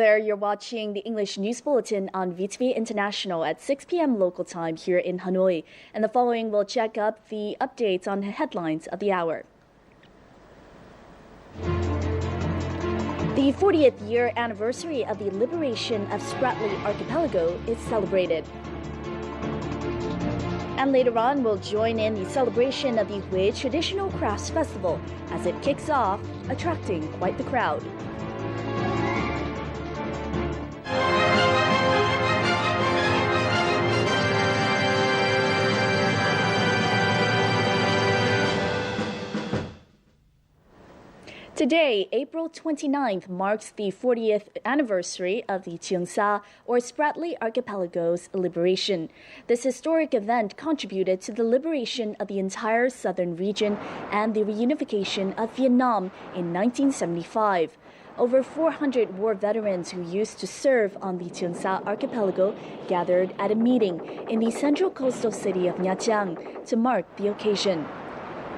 there, you're watching the English News Bulletin on VTV International at 6 p.m. local time here in Hanoi. And the following will check up the updates on headlines of the hour. The 40th year anniversary of the liberation of Spratly Archipelago is celebrated. And later on, we'll join in the celebration of the Hui Traditional Crafts Festival as it kicks off, attracting quite the crowd. Today, April 29th, marks the 40th anniversary of the Cheongsa or Spratly Archipelago's liberation. This historic event contributed to the liberation of the entire southern region and the reunification of Vietnam in 1975. Over 400 war veterans who used to serve on the Cheongsa Archipelago gathered at a meeting in the central coastal city of Nha Trang to mark the occasion.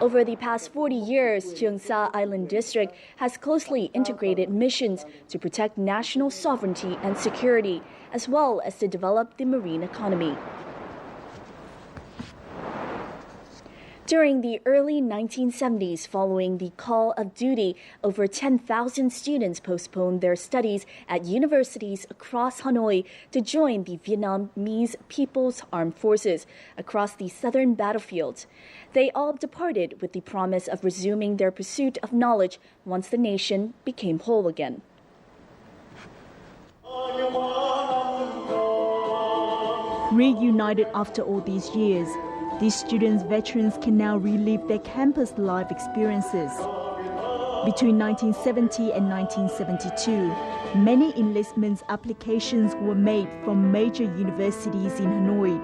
Over the past 40 years, Cheongsa Island District has closely integrated missions to protect national sovereignty and security, as well as to develop the marine economy. During the early 1970s, following the call of duty, over 10,000 students postponed their studies at universities across Hanoi to join the Vietnamese People's Armed Forces across the southern battlefield. They all departed with the promise of resuming their pursuit of knowledge once the nation became whole again. Reunited after all these years, these students veterans can now relive their campus life experiences. Between 1970 and 1972, many enlistment applications were made from major universities in Hanoi.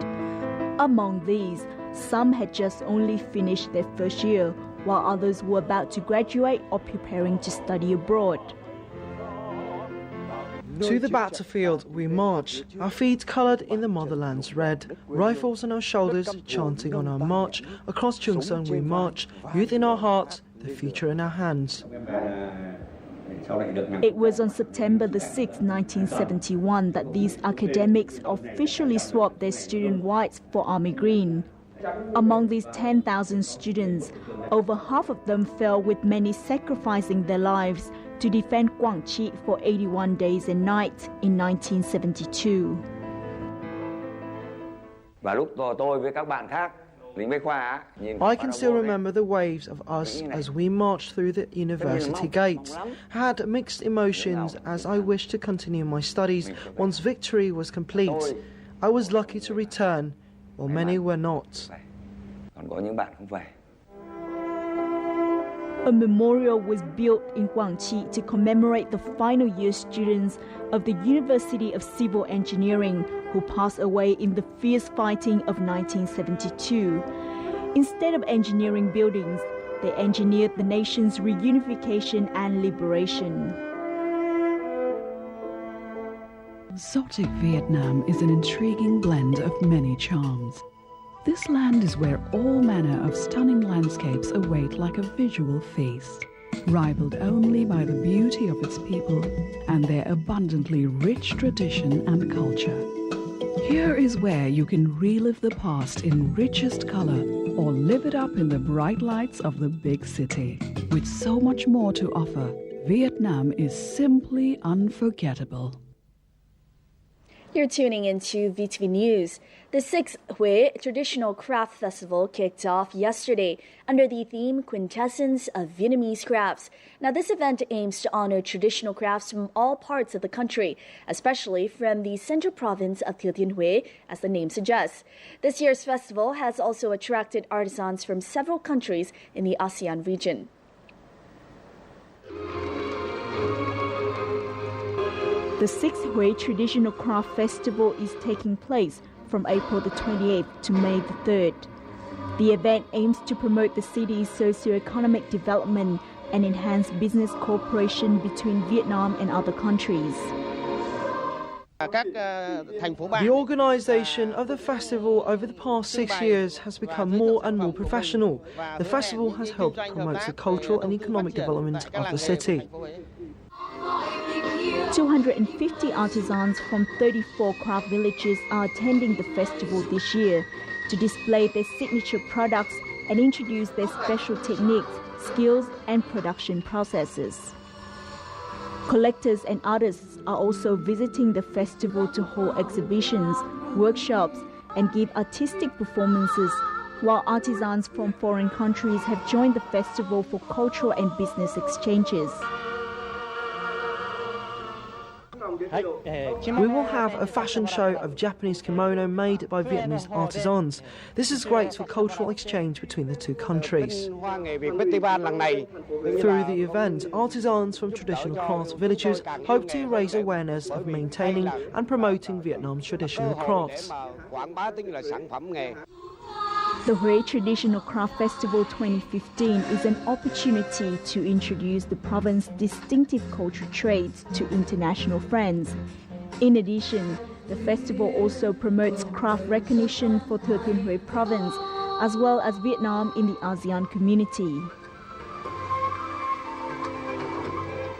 Among these, some had just only finished their first year, while others were about to graduate or preparing to study abroad. To the battlefield we march, our feet coloured in the motherland's red, rifles on our shoulders, chanting on our march. Across Cheongsa we march, youth in our hearts, the future in our hands. It was on September the 6th, 1971 that these academics officially swapped their student whites for army green. Among these 10,000 students, over half of them fell, with many sacrificing their lives to defend Quang Tri for 81 days and nights in 1972. I can still remember the waves of us as we marched through the university gates. I had mixed emotions as I wished to continue my studies once victory was complete. I was lucky to return, while many were not. A memorial was built in Quang Tri to commemorate the final year students of the University of Civil Engineering who passed away in the fierce fighting of 1972. Instead of engineering buildings, they engineered the nation's reunification and liberation. Exotic Vietnam is an intriguing blend of many charms. This land is where all manner of stunning landscapes await like a visual feast, rivaled only by the beauty of its people and their abundantly rich tradition and culture. Here is where you can relive the past in richest color or live it up in the bright lights of the big city. With so much more to offer, Vietnam is simply unforgettable. You're tuning into VTV News. The 6th Hui Traditional Craft Festival kicked off yesterday under the theme Quintessence of Vietnamese Crafts. Now, this event aims to honor traditional crafts from all parts of the country, especially from the central province of Thừa Thiên Huế, as the name suggests. This year's festival has also attracted artisans from several countries in the ASEAN region. The 6th Hui Traditional Craft Festival is taking place from April the 28th to May the 3rd. The event aims to promote the city's socio-economic development and enhance business cooperation between Vietnam and other countries. The organisation of the festival over the past 6 years has become more and more professional. The festival has helped promote the cultural and economic development of the city. 250 artisans from 34 craft villages are attending the festival this year to display their signature products and introduce their special techniques, skills and production processes. Collectors and artists are also visiting the festival to hold exhibitions, workshops and give artistic performances, while artisans from foreign countries have joined the festival for cultural and business exchanges. We will have a fashion show of Japanese kimono made by Vietnamese artisans. This is great for cultural exchange between the two countries. Through the event, artisans from traditional craft villages hope to raise awareness of maintaining and promoting Vietnam's traditional crafts. The Hue Traditional Craft Festival 2015 is an opportunity to introduce the province's distinctive cultural traits to international friends. In addition, the festival also promotes craft recognition for Thừa Thiên Huế province, as well as Vietnam in the ASEAN community.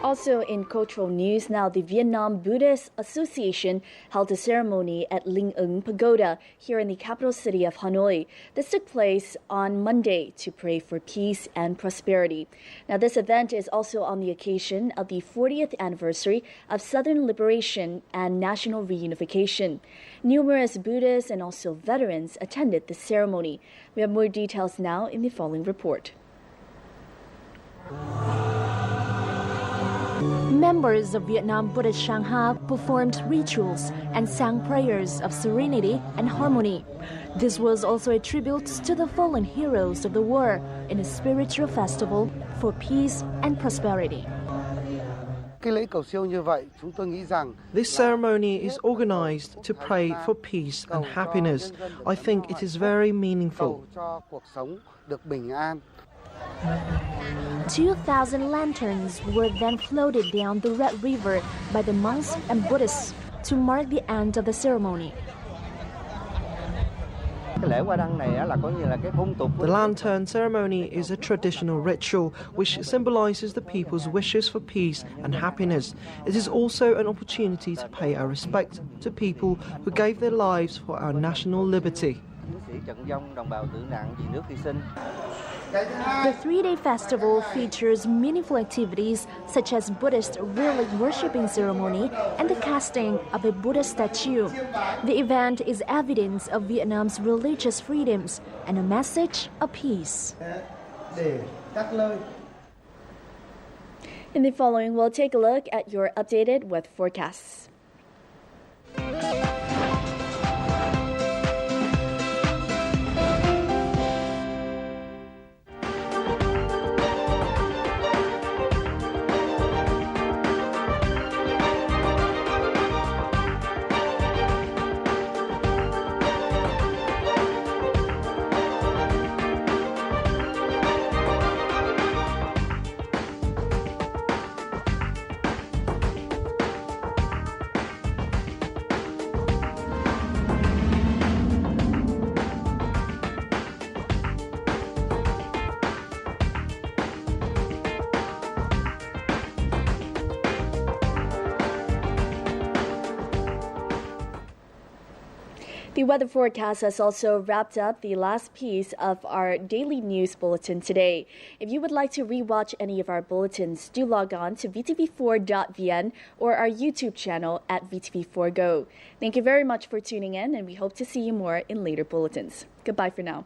Also in cultural news now, the Vietnam Buddhist Association held a ceremony at Linh Ứng Pagoda here in the capital city of Hanoi. This took place on Monday to pray for peace and prosperity. Now, this event is also on the occasion of the 40th anniversary of Southern Liberation and National Reunification. Numerous Buddhists and also veterans attended the ceremony. We have more details now in the following report. Members of Vietnam Buddhist Sangha performed rituals and sang prayers of serenity and harmony. This was also a tribute to the fallen heroes of the war in a spiritual festival for peace and prosperity. This ceremony is organized to pray for peace and happiness. I think it is very meaningful. 2,000 lanterns were then floated down the Red River by the monks and Buddhists to mark the end of the ceremony. The lantern ceremony is a traditional ritual which symbolizes the people's wishes for peace and happiness. It is also an opportunity to pay our respect to people who gave their lives for our national liberty. The three-day festival features meaningful activities such as Buddhist relic worshipping ceremony and the casting of a Buddha statue. The event is evidence of Vietnam's religious freedoms and a message of peace. In the following, we'll take a look at your updated weather forecasts. The weather forecast has also wrapped up the last piece of our daily news bulletin today. If you would like to rewatch any of our bulletins, do log on to vtv4.vn or our YouTube channel at VTV4Go. Thank you very much for tuning in, and we hope to see you more in later bulletins. Goodbye for now.